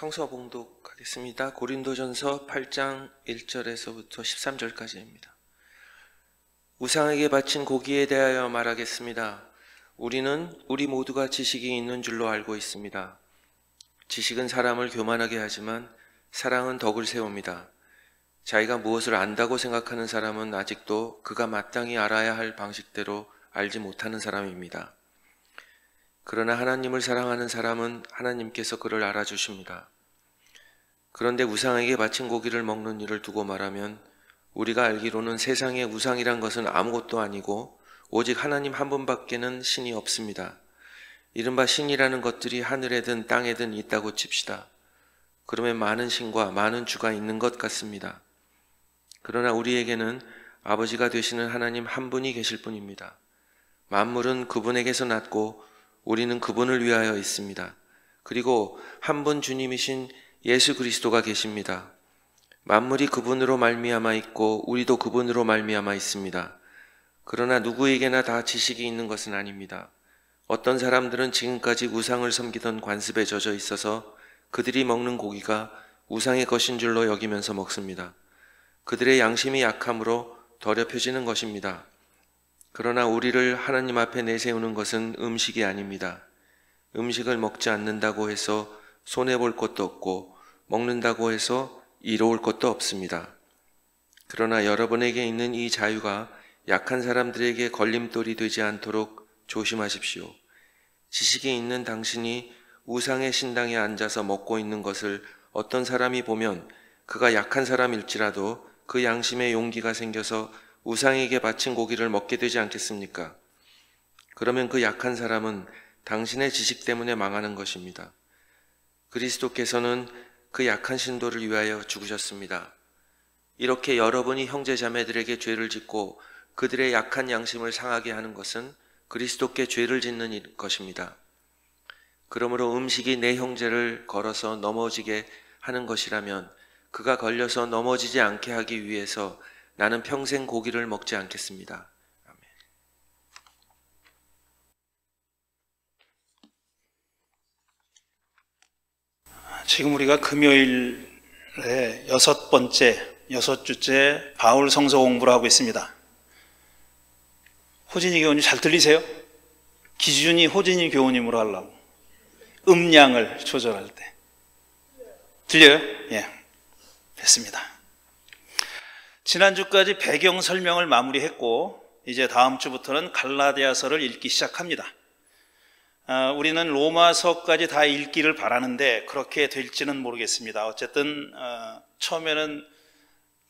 성서 봉독하겠습니다. 고린도전서 8장 1절에서부터 13절까지입니다. 우상에게 바친 고기에 대하여 말하겠습니다. 우리는 우리 모두가 지식이 있는 줄로 알고 있습니다. 지식은 사람을 교만하게 하지만 사랑은 덕을 세웁니다. 자기가 무엇을 안다고 생각하는 사람은 아직도 그가 마땅히 알아야 할 방식대로 알지 못하는 사람입니다. 그러나 하나님을 사랑하는 사람은 하나님께서 그를 알아주십니다. 그런데 우상에게 바친 고기를 먹는 일을 두고 말하면 우리가 알기로는 세상에 우상이란 것은 아무것도 아니고 오직 하나님 한 분밖에는 신이 없습니다. 이른바 신이라는 것들이 하늘에든 땅에든 있다고 칩시다. 그러면 많은 신과 많은 주가 있는 것 같습니다. 그러나 우리에게는 아버지가 되시는 하나님 한 분이 계실 뿐입니다. 만물은 그분에게서 났고 우리는 그분을 위하여 있습니다. 그리고 한 분 주님이신 예수 그리스도가 계십니다. 만물이 그분으로 말미암아 있고 우리도 그분으로 말미암아 있습니다. 그러나 누구에게나 다 지식이 있는 것은 아닙니다. 어떤 사람들은 지금까지 우상을 섬기던 관습에 젖어 있어서 그들이 먹는 고기가 우상의 것인 줄로 여기면서 먹습니다. 그들의 양심이 약함으로 더럽혀지는 것입니다. 그러나 우리를 하나님 앞에 내세우는 것은 음식이 아닙니다. 음식을 먹지 않는다고 해서 손해볼 것도 없고 먹는다고 해서 이로울 것도 없습니다. 그러나 여러분에게 있는 이 자유가 약한 사람들에게 걸림돌이 되지 않도록 조심하십시오. 지식이 있는 당신이 우상의 신당에 앉아서 먹고 있는 것을 어떤 사람이 보면 그가 약한 사람일지라도 그 양심에 용기가 생겨서 우상에게 바친 고기를 먹게 되지 않겠습니까? 그러면 그 약한 사람은 당신의 지식 때문에 망하는 것입니다. 그리스도께서는 그 약한 신도를 위하여 죽으셨습니다. 이렇게 여러분이 형제 자매들에게 죄를 짓고 그들의 약한 양심을 상하게 하는 것은 그리스도께 죄를 짓는 것입니다. 그러므로 음식이 내 형제를 걸어서 넘어지게 하는 것이라면 그가 걸려서 넘어지지 않게 하기 위해서 나는 평생 고기를 먹지 않겠습니다. 아멘. 지금 우리가 금요일에 여섯 주째 바울 성서 공부를 하고 있습니다. 호진이 교우님 잘 들리세요? 기준이 호진이 교우님으로 하려고. 음량을 조절할 때. 들려요? 예. 됐습니다. 지난주까지 배경 설명을 마무리했고 이제 다음 주부터는 갈라디아서를 읽기 시작합니다. 우리는 로마서까지 다 읽기를 바라는데 그렇게 될지는 모르겠습니다. 어쨌든 처음에는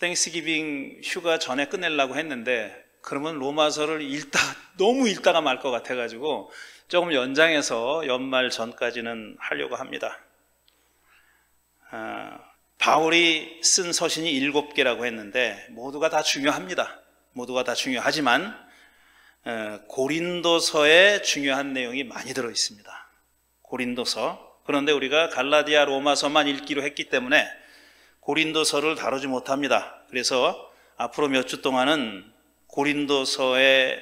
땡스기빙 휴가 전에 끝내려고 했는데 그러면 로마서를 너무 읽다가 말 것 같아가지고 조금 연장해서 연말 전까지는 하려고 합니다. 바울이 쓴 서신이 7개라고 했는데 모두가 다 중요합니다. 모두가 다 중요하지만 고린도서에 중요한 내용이 많이 들어 있습니다. 고린도서. 그런데 우리가 갈라디아 로마서만 읽기로 했기 때문에 고린도서를 다루지 못합니다. 그래서 앞으로 몇 주 동안은 고린도서에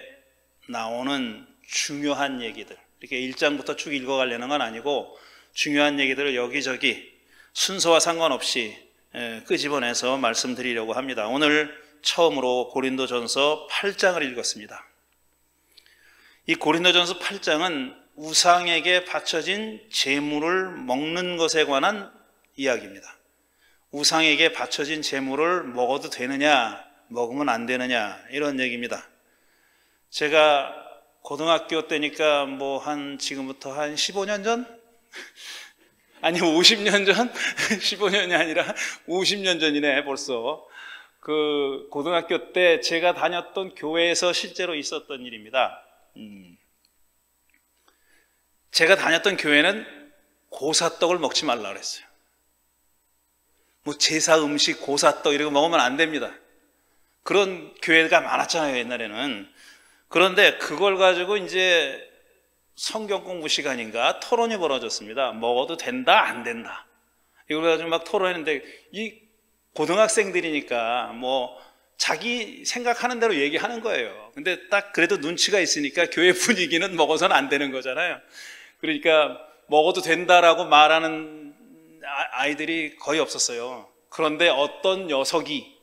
나오는 중요한 얘기들, 이렇게 1장부터 쭉 읽어가려는 건 아니고 중요한 얘기들을 여기저기 순서와 상관없이 끄집어내서 말씀드리려고 합니다. 오늘 처음으로 고린도전서 8장을 읽었습니다. 이 고린도전서 8장은 우상에게 바쳐진 제물을 먹는 것에 관한 이야기입니다. 우상에게 바쳐진 제물을 먹어도 되느냐, 먹으면 안 되느냐, 이런 얘기입니다. 제가 고등학교 때니까 지금부터 한 15년 전? 아니 50년 전? 15년이 아니라 50년 전이네 벌써. 그 고등학교 때 제가 다녔던 교회에서 실제로 있었던 일입니다. 제가 다녔던 교회는 고사떡을 먹지 말라 그랬어요. 제사 음식 고사떡 이런 거 먹으면 안 됩니다. 그런 교회가 많았잖아요 옛날에는. 그런데 그걸 가지고 이제 성경 공부 시간인가 토론이 벌어졌습니다. 먹어도 된다 안 된다 이걸 가지고 막 토론했는데 이 고등학생들이니까 자기 생각하는 대로 얘기하는 거예요. 근데 딱 그래도 눈치가 있으니까 교회 분위기는 먹어서는 안 되는 거잖아요. 그러니까 먹어도 된다라고 말하는 아이들이 거의 없었어요. 그런데 어떤 녀석이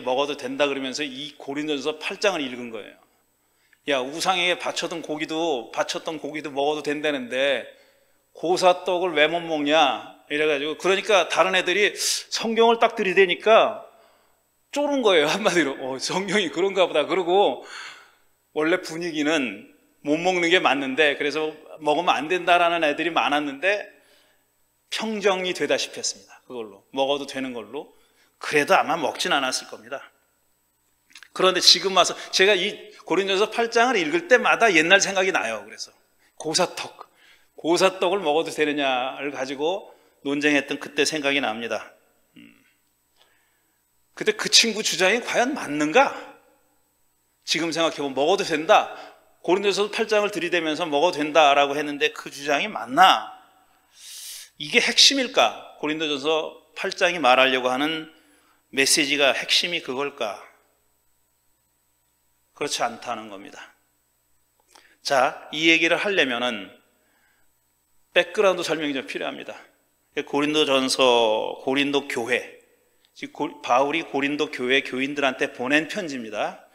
먹어도 된다 그러면서 이 고린도전서 8장을 읽은 거예요. 야, 우상에게 바쳤던 고기도 먹어도 된다는데 고사떡을 왜 못 먹냐 이래가지고, 그러니까 다른 애들이 성경을 딱 들이대니까 쫄은 거예요. 한마디로 성경이 그런가 보다. 그러고 원래 분위기는 못 먹는 게 맞는데, 그래서 먹으면 안 된다라는 애들이 많았는데 평정이 되다시피 했습니다. 그걸로 먹어도 되는 걸로. 그래도 아마 먹진 않았을 겁니다. 그런데 지금 와서 제가 이 고린도전서 8장을 읽을 때마다 옛날 생각이 나요. 그래서 고사떡을 먹어도 되느냐를 가지고 논쟁했던 그때 생각이 납니다. 근데 그 친구 주장이 과연 맞는가? 지금 생각해보면 먹어도 된다. 고린도전서 8장을 들이대면서 먹어도 된다라고 했는데 그 주장이 맞나? 이게 핵심일까? 고린도전서 8장이 말하려고 하는 메시지가 핵심이 그걸까? 그렇지 않다는 겁니다. 자, 이 얘기를 하려면은 백그라운드 설명이 좀 필요합니다. 고린도전서, 고린도 교회, 바울이 고린도 교회 교인들한테 보낸 편지입니다.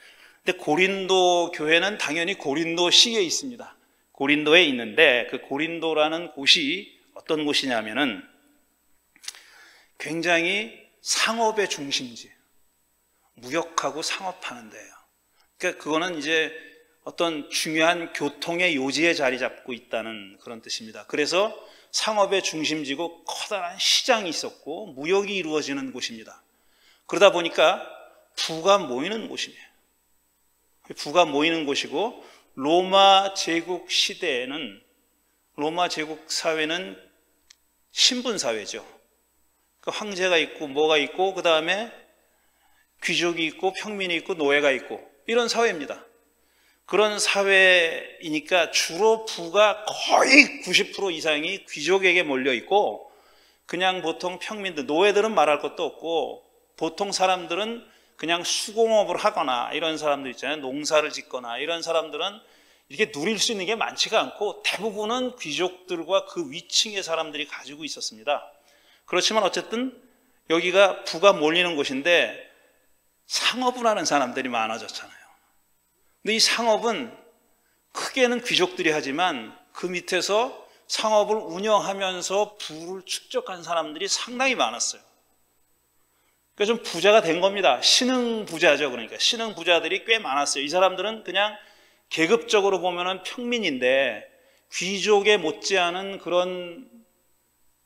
근데 고린도 교회는 당연히 고린도시에 있습니다. 고린도에 있는데 그 고린도라는 곳이 어떤 곳이냐면은 굉장히 상업의 중심지예요. 무역하고 상업하는 데예요. 그러니까 그거는 이제 어떤 중요한 교통의 요지에 자리 잡고 있다는 그런 뜻입니다. 그래서 상업의 중심지고 커다란 시장이 있었고 무역이 이루어지는 곳입니다. 그러다 보니까 부가 모이는 곳이에요. 부가 모이는 곳이고, 로마 제국 시대에는, 로마 제국 사회는 신분 사회죠. 그러니까 황제가 있고 뭐가 있고 그 다음에 귀족이 있고 평민이 있고 노예가 있고 이런 사회입니다. 그런 사회이니까 주로 부가 거의 90% 이상이 귀족에게 몰려 있고, 그냥 보통 평민들, 노예들은 말할 것도 없고 보통 사람들은 그냥 수공업을 하거나 이런 사람들 있잖아요. 농사를 짓거나 이런 사람들은 이렇게 누릴 수 있는 게 많지가 않고 대부분은 귀족들과 그 위층의 사람들이 가지고 있었습니다. 그렇지만 어쨌든 여기가 부가 몰리는 곳인데 상업을 하는 사람들이 많아졌잖아요. 근데 이 상업은 크게는 귀족들이 하지만 그 밑에서 상업을 운영하면서 부를 축적한 사람들이 상당히 많았어요. 그러니까 좀 부자가 된 겁니다. 신흥 부자죠. 그러니까 신흥 부자들이 꽤 많았어요. 이 사람들은 그냥 계급적으로 보면은 평민인데 귀족에 못지않은 그런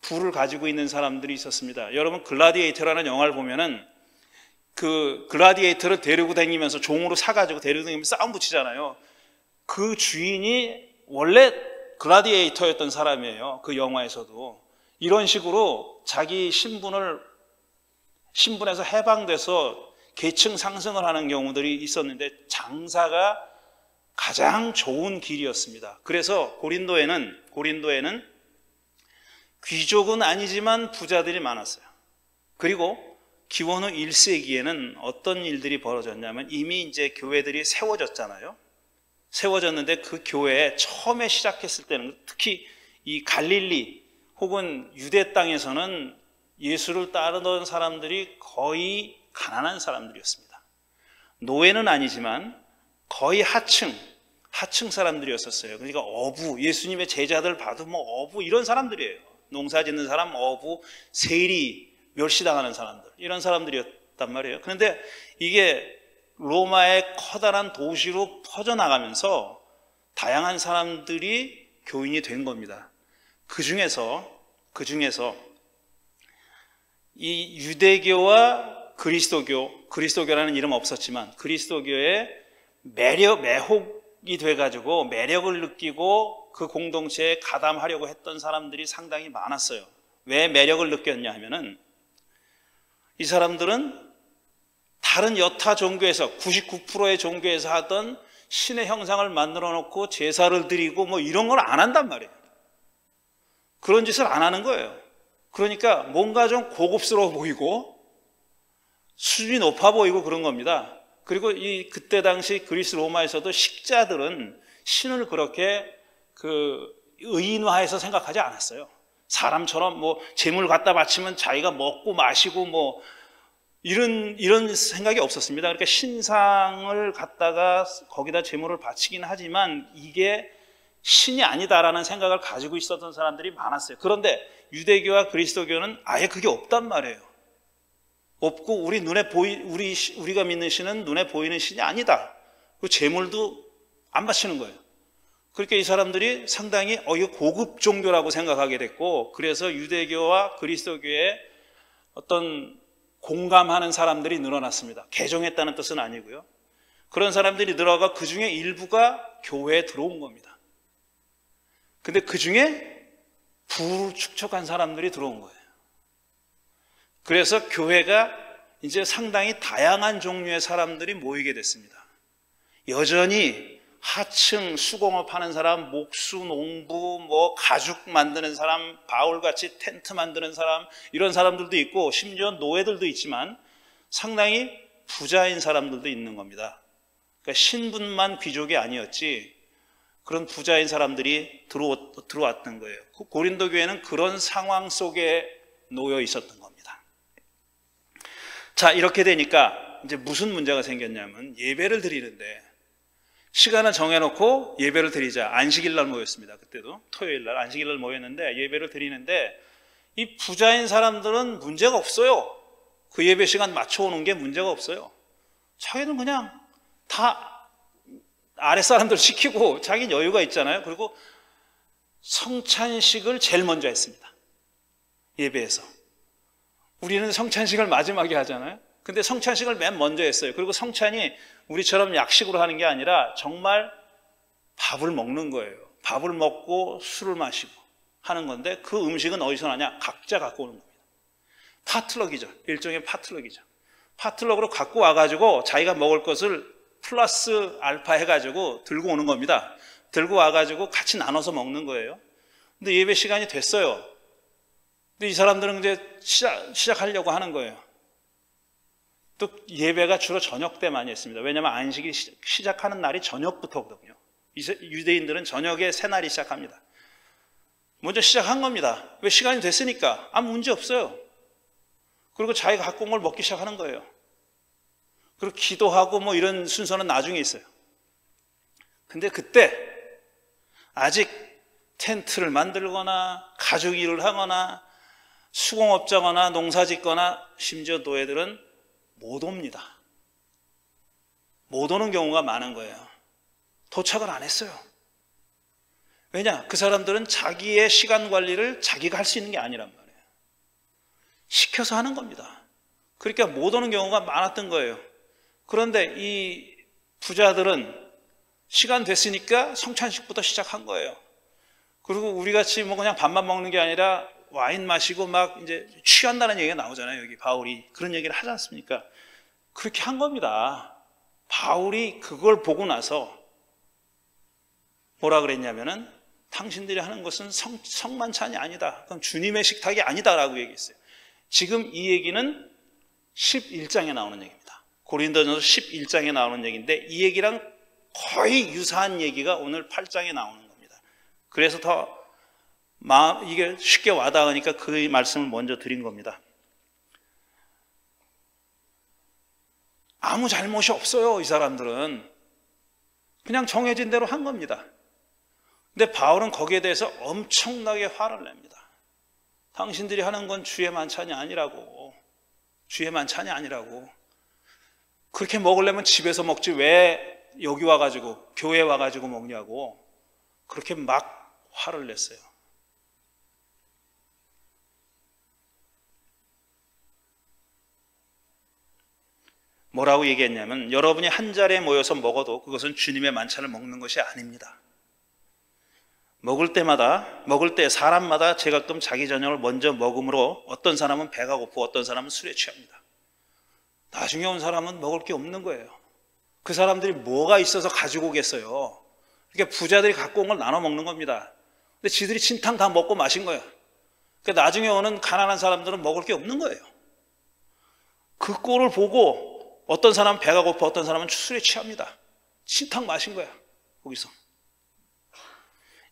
부를 가지고 있는 사람들이 있었습니다. 여러분 글라디에이터라는 영화를 보면은 그 글라디에이터를 데리고 다니면서 종으로 사가지고 데리고 다니면서 싸움 붙이잖아요. 그 주인이 원래 글라디에이터였던 사람이에요. 그 영화에서도 이런 식으로 자기 신분에서 해방돼서 계층 상승을 하는 경우들이 있었는데 장사가 가장 좋은 길이었습니다. 그래서 고린도에는 귀족은 아니지만 부자들이 많았어요. 그리고 기원 후 1세기에는 어떤 일들이 벌어졌냐면 이미 이제 교회들이 세워졌잖아요. 세워졌는데 그 교회에 처음에 시작했을 때는 특히 이 갈릴리 혹은 유대 땅에서는 예수를 따르던 사람들이 거의 가난한 사람들이었습니다. 노예는 아니지만 거의 하층 사람들이었었어요. 그러니까 어부, 예수님의 제자들 봐도 뭐 어부 이런 사람들이에요. 농사 짓는 사람, 어부, 세리, 멸시당하는 사람들, 이런 사람들이었단 말이에요. 그런데 이게 로마의 커다란 도시로 퍼져나가면서 다양한 사람들이 교인이 된 겁니다. 그 중에서 이 유대교와 그리스도교라는 이름 없었지만 그리스도교의 매혹이 돼가지고 매력을 느끼고 그 공동체에 가담하려고 했던 사람들이 상당히 많았어요. 왜 매력을 느꼈냐 하면은 이 사람들은 다른 여타 종교에서 99%의 종교에서 하던 신의 형상을 만들어 놓고 제사를 드리고 뭐 이런 걸 안 한단 말이에요. 그런 짓을 안 하는 거예요. 그러니까 뭔가 좀 고급스러워 보이고 수준이 높아 보이고 그런 겁니다. 그리고 그때 당시 그리스 로마에서도 식자들은 신을 그렇게 의인화해서 생각하지 않았어요. 사람처럼 뭐 재물 갖다 바치면 자기가 먹고 마시고 뭐 이런 생각이 없었습니다. 그러니까 신상을 갖다가 거기다 재물을 바치긴 하지만 이게 신이 아니다라는 생각을 가지고 있었던 사람들이 많았어요. 그런데 유대교와 그리스도교는 아예 그게 없단 말이에요. 없고 우리가 믿는 신은 눈에 보이는 신이 아니다. 그 재물도 안 바치는 거예요. 그러니까 이 사람들이 상당히 이거 고급 종교라고 생각하게 됐고, 그래서 유대교와 그리스도교에 어떤 공감하는 사람들이 늘어났습니다. 개종했다는 뜻은 아니고요. 그런 사람들이 늘어가 그 중에 일부가 교회에 들어온 겁니다. 근데 그 중에 불축척한 사람들이 들어온 거예요. 그래서 교회가 이제 상당히 다양한 종류의 사람들이 모이게 됐습니다. 여전히 하층 수공업 하는 사람, 목수, 농부, 뭐 가죽 만드는 사람, 바울같이 텐트 만드는 사람, 이런 사람들도 있고 심지어 노예들도 있지만 상당히 부자인 사람들도 있는 겁니다. 그러니까 신분만 귀족이 아니었지 그런 부자인 사람들이 들어왔던 거예요. 고린도 교회는 그런 상황 속에 놓여 있었던 겁니다. 자, 이렇게 되니까 이제 무슨 문제가 생겼냐면 예배를 드리는데 시간을 정해놓고 예배를 드리자. 안식일 날 모였습니다. 그때도 토요일 날 안식일 날 모였는데 예배를 드리는데 이 부자인 사람들은 문제가 없어요. 그 예배 시간 맞춰오는 게 문제가 없어요. 자기는 그냥 다 아랫사람들 시키고 자기는 여유가 있잖아요. 그리고 성찬식을 제일 먼저 했습니다. 예배에서. 우리는 성찬식을 마지막에 하잖아요. 근데 성찬식을 맨 먼저 했어요. 그리고 성찬이 우리처럼 약식으로 하는 게 아니라 정말 밥을 먹는 거예요. 밥을 먹고 술을 마시고 하는 건데 그 음식은 어디서 나냐? 각자 갖고 오는 겁니다. 파틀럭이죠. 일종의 파틀럭이죠. 파틀럭으로 갖고 와가지고 자기가 먹을 것을 플러스 알파 해가지고 들고 오는 겁니다. 들고 와가지고 같이 나눠서 먹는 거예요. 근데 예배 시간이 됐어요. 근데 이 사람들은 이제 시작하려고 하는 거예요. 또 예배가 주로 저녁 때 많이 했습니다. 왜냐하면 안식이 시작하는 날이 저녁부터거든요. 유대인들은 저녁에 새날이 시작합니다. 먼저 시작한 겁니다. 왜? 시간이 됐으니까 아무 문제 없어요. 그리고 자기가 갖고 온 걸 먹기 시작하는 거예요. 그리고 기도하고 뭐 이런 순서는 나중에 있어요. 근데 그때 아직 텐트를 만들거나 가죽 일을 하거나 수공업자거나 농사 짓거나 심지어 노예들은 못 옵니다. 못 오는 경우가 많은 거예요. 도착을 안 했어요. 왜냐? 그 사람들은 자기의 시간 관리를 자기가 할 수 있는 게 아니란 말이에요. 시켜서 하는 겁니다. 그러니까 못 오는 경우가 많았던 거예요. 그런데 이 부자들은 시간 됐으니까 성찬식부터 시작한 거예요. 그리고 우리 같이 뭐 그냥 밥만 먹는 게 아니라 와인 마시고 막 이제 취한다는 얘기가 나오잖아요. 여기 바울이 그런 얘기를 하지 않습니까? 그렇게 한 겁니다. 바울이 그걸 보고 나서 뭐라 그랬냐면은 당신들이 하는 것은 성만찬이 아니다. 그럼 주님의 식탁이 아니다라고 얘기했어요. 지금 이 얘기는 11장에 나오는 얘기입니다. 고린도전서 11장에 나오는 얘기인데 이 얘기랑 거의 유사한 얘기가 오늘 8장에 나오는 겁니다. 그래서 더 이게 쉽게 와닿으니까 그 말씀을 먼저 드린 겁니다. 아무 잘못이 없어요. 이 사람들은 그냥 정해진 대로 한 겁니다. 근데 바울은 거기에 대해서 엄청나게 화를 냅니다. 당신들이 하는 건 주의 만찬이 아니라고. 주의 만찬이 아니라고. 그렇게 먹으려면 집에서 먹지 왜 여기 와가지고 교회에 와가지고 먹냐고. 그렇게 막 화를 냈어요. 뭐라고 얘기했냐면 여러분이 한 자리에 모여서 먹어도 그것은 주님의 만찬을 먹는 것이 아닙니다. 먹을 때 사람마다 제가끔 자기 저녁을 먼저 먹음으로 어떤 사람은 배가 고프고 어떤 사람은 술에 취합니다. 나중에 온 사람은 먹을 게 없는 거예요. 그 사람들이 뭐가 있어서 가지고 오겠어요. 그러니까 부자들이 갖고 온 걸 나눠 먹는 겁니다. 근데 지들이 진탕 다 먹고 마신 거예요. 그러니까 나중에 오는 가난한 사람들은 먹을 게 없는 거예요. 그 꼴을 보고 어떤 사람은 배가 고파 어떤 사람은 술에 취합니다. 진탕 마신 거야 거기서.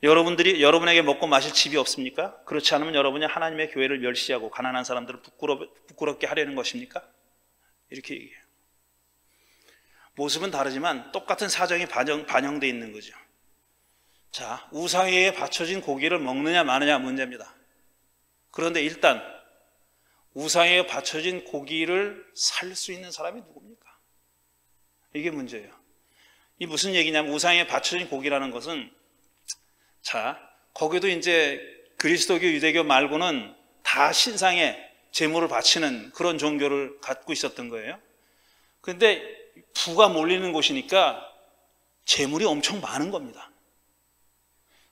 여러분에게 먹고 마실 집이 없습니까? 그렇지 않으면 여러분이 하나님의 교회를 멸시하고 가난한 사람들을 부끄럽게 하려는 것입니까? 이렇게 얘기해요. 모습은 다르지만 똑같은 사정이 반영되어 있는 거죠. 자, 우상에게 바쳐진 고기를 먹느냐 마느냐 문제입니다. 그런데 일단 우상에게 바쳐진 고기를 살 수 있는 사람이 누굽니까? 이게 문제예요. 이 무슨 얘기냐면 우상에 바쳐진 고기라는 것은, 자, 거기도 이제 그리스도교, 유대교 말고는 다 신상에 제물을 바치는 그런 종교를 갖고 있었던 거예요. 그런데 부가 몰리는 곳이니까 제물이 엄청 많은 겁니다.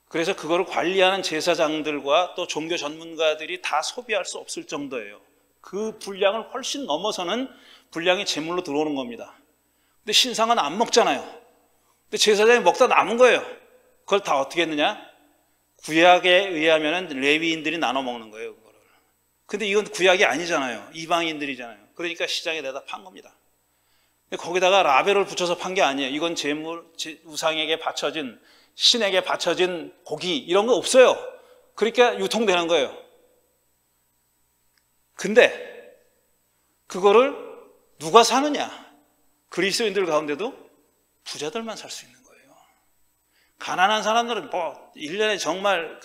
그래서 그거를 관리하는 제사장들과 또 종교 전문가들이 다 소비할 수 없을 정도예요. 그 분량을 훨씬 넘어서는 분량이 제물로 들어오는 겁니다. 근데 신상은 안 먹잖아요. 근데 제사장이 먹다 남은 거예요. 그걸 다 어떻게 했느냐? 구약에 의하면 레위인들이 나눠 먹는 거예요, 그거를. 근데 이건 구약이 아니잖아요. 이방인들이잖아요. 그러니까 시장에 내다 판 겁니다. 근데 거기다가 라벨을 붙여서 판 게 아니에요. 이건 우상에게 바쳐진, 신에게 바쳐진 고기, 이런 거 없어요. 그러니까 유통되는 거예요. 근데 그거를 누가 사느냐? 그리스도인들 가운데도 부자들만 살 수 있는 거예요. 가난한 사람들은 1년에 정말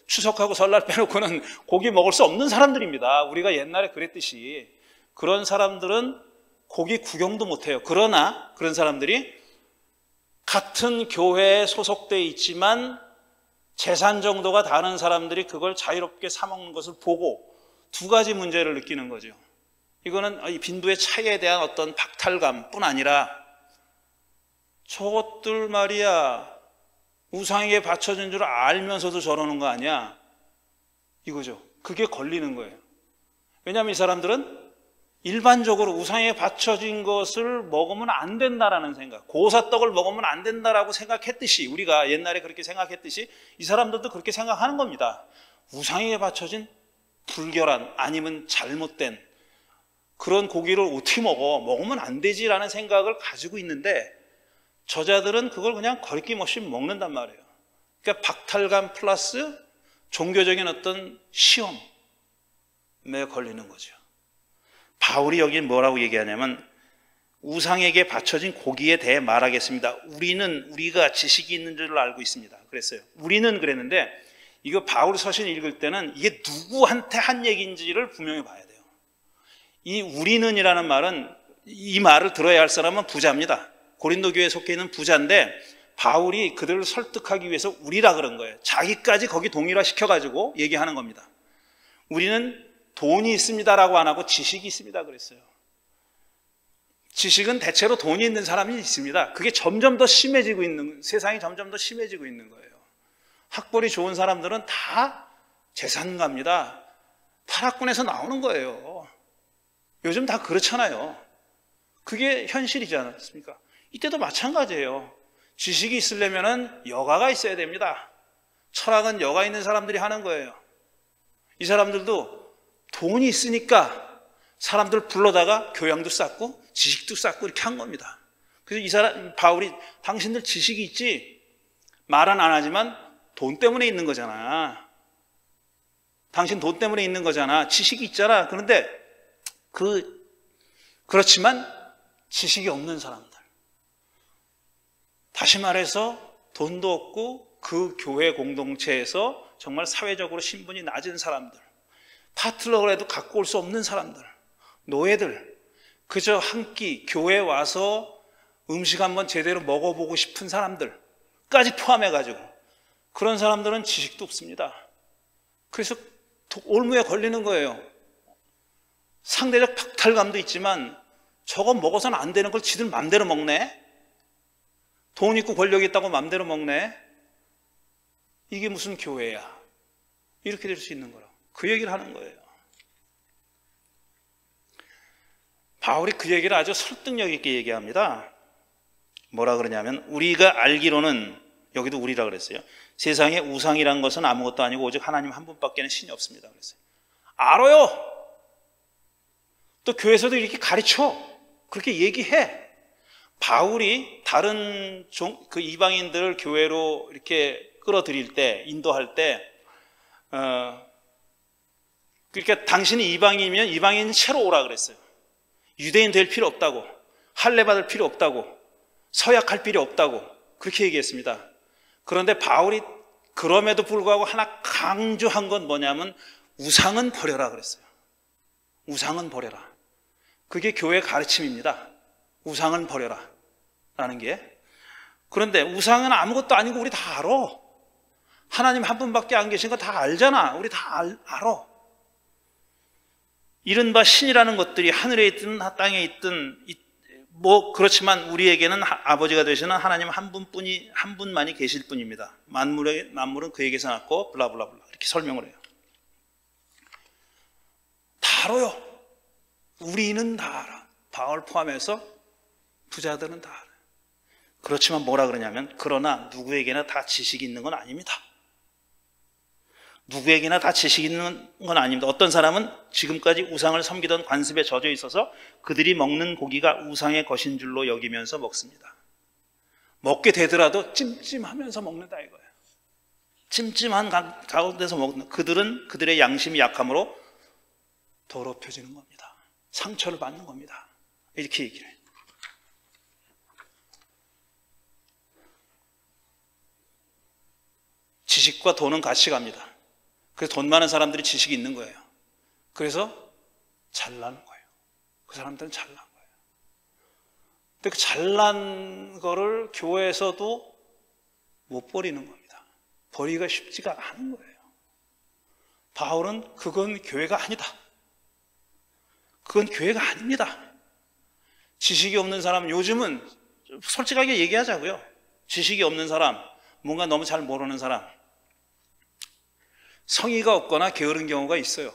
추석하고 설날 빼놓고는 고기 먹을 수 없는 사람들입니다. 우리가 옛날에 그랬듯이. 그런 사람들은 고기 구경도 못해요. 그러나 그런 사람들이 같은 교회에 소속되어 있지만 재산 정도가 다른 사람들이 그걸 자유롭게 사 먹는 것을 보고 두 가지 문제를 느끼는 거죠. 이거는 이 빈부의 차이에 대한 어떤 박탈감뿐 아니라 저것들 말이야 우상에게 바쳐진 줄 알면서도 저러는 거 아니야? 이거죠. 그게 걸리는 거예요. 왜냐하면 이 사람들은 일반적으로 우상에 바쳐진 것을 먹으면 안 된다라는 생각, 고사떡을 먹으면 안 된다라고 생각했듯이, 우리가 옛날에 그렇게 생각했듯이 이 사람들도 그렇게 생각하는 겁니다. 우상에 바쳐진 불결한 아니면 잘못된 그런 고기를 어떻게 먹으면 안 되지라는 생각을 가지고 있는데 저자들은 그걸 그냥 거리낌 없이 먹는단 말이에요. 그러니까 박탈감 플러스 종교적인 어떤 시험에 걸리는 거죠. 바울이 여기 뭐라고 얘기하냐면 우상에게 바쳐진 고기에 대해 말하겠습니다. 우리가 지식이 있는 줄 알고 있습니다. 그랬어요. 우리는 그랬는데 이거 바울 서신 읽을 때는 이게 누구한테 한 얘기인지를 분명히 봐야 돼요. 이 우리는이라는 말은 이 말을 들어야 할 사람은 부자입니다. 고린도 교회에 속해 있는 부자인데 바울이 그들을 설득하기 위해서 우리라 그런 거예요. 자기까지 거기 동일화 시켜가지고 얘기하는 겁니다. 우리는 돈이 있습니다라고 안 하고 지식이 있습니다 그랬어요. 지식은 대체로 돈이 있는 사람이 있습니다. 그게 점점 더 심해지고 있는, 세상이 점점 더 심해지고 있는 거예요. 학벌이 좋은 사람들은 다 재산가입니다. 타락군에서 나오는 거예요. 요즘 다 그렇잖아요. 그게 현실이지 않습니까? 이때도 마찬가지예요. 지식이 있으려면 여가가 있어야 됩니다. 철학은 여가 있는 사람들이 하는 거예요. 이 사람들도 돈이 있으니까 사람들 불러다가 교양도 쌓고 지식도 쌓고 이렇게 한 겁니다. 그래서 바울이 당신들 지식이 있지? 말은 안 하지만 돈 때문에 있는 거잖아. 당신 돈 때문에 있는 거잖아. 지식이 있잖아. 그런데 그렇지만 지식이 없는 사람들. 다시 말해서 돈도 없고 그 교회 공동체에서 정말 사회적으로 신분이 낮은 사람들. 파트너를 해도 갖고 올 수 없는 사람들, 노예들, 그저 한 끼 교회에 와서 음식 한번 제대로 먹어보고 싶은 사람들까지 포함해가지고 그런 사람들은 지식도 없습니다. 그래서 올무에 걸리는 거예요. 상대적 박탈감도 있지만 저거 먹어서는 안 되는 걸 지들 맘대로 먹네? 돈 있고 권력 있다고 맘대로 먹네? 이게 무슨 교회야? 이렇게 될 수 있는 거라고. 그 얘기를 하는 거예요. 바울이 그 얘기를 아주 설득력 있게 얘기합니다. 뭐라 그러냐면 우리가 알기로는, 여기도 우리라 그랬어요. 세상에 우상이란 것은 아무것도 아니고 오직 하나님 한 분밖에는 신이 없습니다 그랬어요. 알아요. 또 교회에서도 이렇게 가르쳐. 그렇게 얘기해. 바울이 다른 그 이방인들 교회로 이렇게 끌어들일 때, 인도할 때, 그러니까 당신이 이방인이면 이방인 채로 오라 그랬어요. 유대인 될 필요 없다고, 할례 받을 필요 없다고, 서약할 필요 없다고 그렇게 얘기했습니다. 그런데 바울이 그럼에도 불구하고 하나 강조한 건 뭐냐면 우상은 버려라 그랬어요. 우상은 버려라. 그게 교회 가르침입니다. 우상은 버려라 라는 게. 그런데 우상은 아무것도 아니고 우리 다 알아. 하나님 한 분밖에 안 계신 거 다 알잖아. 우리 다 알아. 이른바 신이라는 것들이 하늘에 있든 땅에 있든 뭐 그렇지만 우리에게는 아버지가 되시는 하나님 한 분만이 계실 뿐입니다. 만물은 그에게서 났고 블라블라블라 이렇게 설명을 해요. 다 알아요. 우리는 다 알아. 바울 포함해서 부자들은 다 알아요. 그렇지만 뭐라 그러냐면 그러나 누구에게나 다 지식이 있는 건 아닙니다. 누구에게나 다 지식이 있는 건 아닙니다. 어떤 사람은 지금까지 우상을 섬기던 관습에 젖어 있어서 그들이 먹는 고기가 우상의 것인 줄로 여기면서 먹습니다. 먹게 되더라도 찜찜하면서 먹는다 이거예요. 찜찜한 가운데서 먹는 그들은 그들의 양심이 약함으로 더럽혀지는 겁니다. 상처를 받는 겁니다. 이렇게 얘기를 해요. 지식과 돈은 같이 갑니다. 그래서 돈 많은 사람들이 지식이 있는 거예요. 그래서 잘나는 거예요. 그 사람들은 잘난 거예요. 근데 그 잘난 거를 교회에서도 못 버리는 겁니다. 버리기가 쉽지가 않은 거예요. 바울은 그건 교회가 아니다. 그건 교회가 아닙니다. 지식이 없는 사람은 요즘은 솔직하게 얘기하자고요. 지식이 없는 사람, 뭔가 너무 잘 모르는 사람, 성의가 없거나 게으른 경우가 있어요.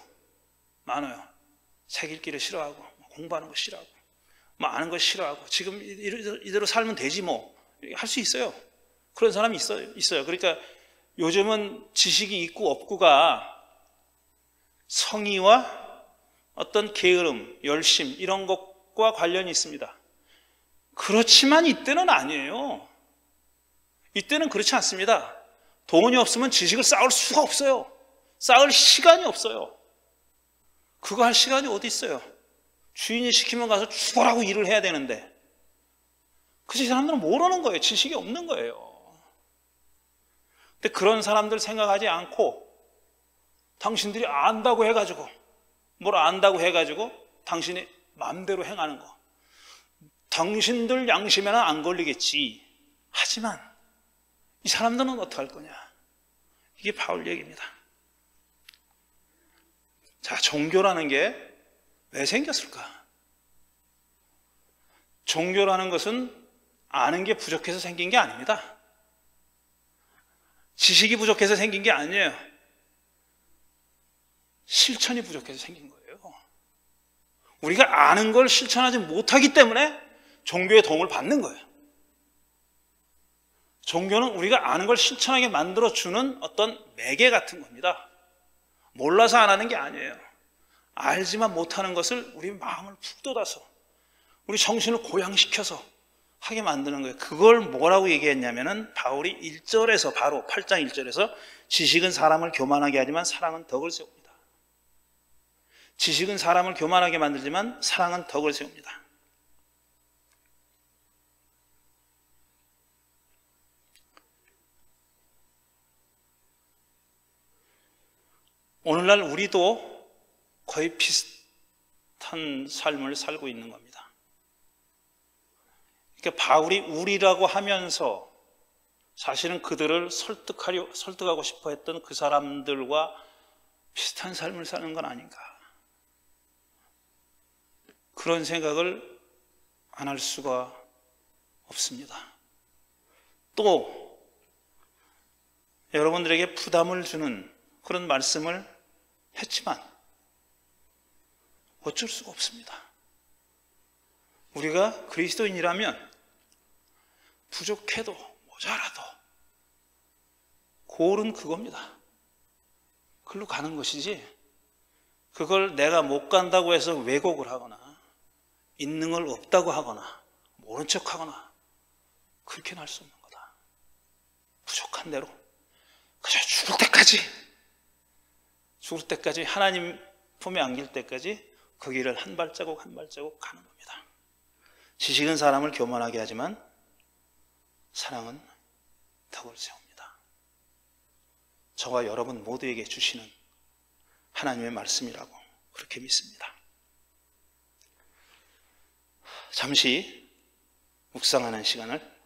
많아요. 책 읽기를 싫어하고 공부하는 거 싫어하고 뭐 아는 거 싫어하고 지금 이대로 살면 되지 뭐 할 수 있어요. 그런 사람이 있어요. 그러니까 요즘은 지식이 있고 없고가 성의와 어떤 게으름, 열심 이런 것과 관련이 있습니다. 그렇지만 이때는 아니에요. 이때는 그렇지 않습니다. 돈이 없으면 지식을 쌓을 수가 없어요. 쌓을 시간이 없어요. 그거 할 시간이 어디 있어요? 주인이 시키면 가서 죽어라고 일을 해야 되는데 그 사람들은 모르는 거예요. 지식이 없는 거예요. 근데 그런 사람들 생각하지 않고 당신들이 안다고 해가지고 뭘 안다고 해가지고 당신이 마음대로 행하는 거. 당신들 양심에는 안 걸리겠지. 하지만 이 사람들은 어떡할 거냐. 이게 바울 얘기입니다. 자, 종교라는 게 왜 생겼을까? 종교라는 것은 아는 게 부족해서 생긴 게 아닙니다. 지식이 부족해서 생긴 게 아니에요. 실천이 부족해서 생긴 거예요. 우리가 아는 걸 실천하지 못하기 때문에 종교의 도움을 받는 거예요. 종교는 우리가 아는 걸 실천하게 만들어주는 어떤 매개 같은 겁니다. 몰라서 안 하는 게 아니에요. 알지만 못하는 것을 우리 마음을 푹 돋아서 우리 정신을 고양시켜서 하게 만드는 거예요. 그걸 뭐라고 얘기했냐면은 바울이 1절에서 바로 8장 1절에서 지식은 사람을 교만하게 하지만 사랑은 덕을 세웁니다. 지식은 사람을 교만하게 만들지만 사랑은 덕을 세웁니다. 오늘날 우리도 거의 비슷한 삶을 살고 있는 겁니다. 그러니까 바울이 우리라고 하면서 사실은 그들을 설득하고 싶어 했던 그 사람들과 비슷한 삶을 사는 건 아닌가. 그런 생각을 안 할 수가 없습니다. 또 여러분들에게 부담을 주는 그런 말씀을 했지만 어쩔 수가 없습니다. 우리가 그리스도인이라면 부족해도 모자라도 골은 그겁니다. 그걸로 가는 것이지 그걸 내가 못 간다고 해서 왜곡을 하거나 있는 걸 없다고 하거나 모른 척하거나 그렇게는 할 수 없는 거다. 부족한 대로 죽을 때까지 하나님 품에 안길 때까지 그 길을 한 발자국 한 발자국 가는 겁니다. 지식은 사람을 교만하게 하지만 사랑은 덕을 세웁니다. 저와 여러분 모두에게 주시는 하나님의 말씀이라고 그렇게 믿습니다. 잠시 묵상하는 시간을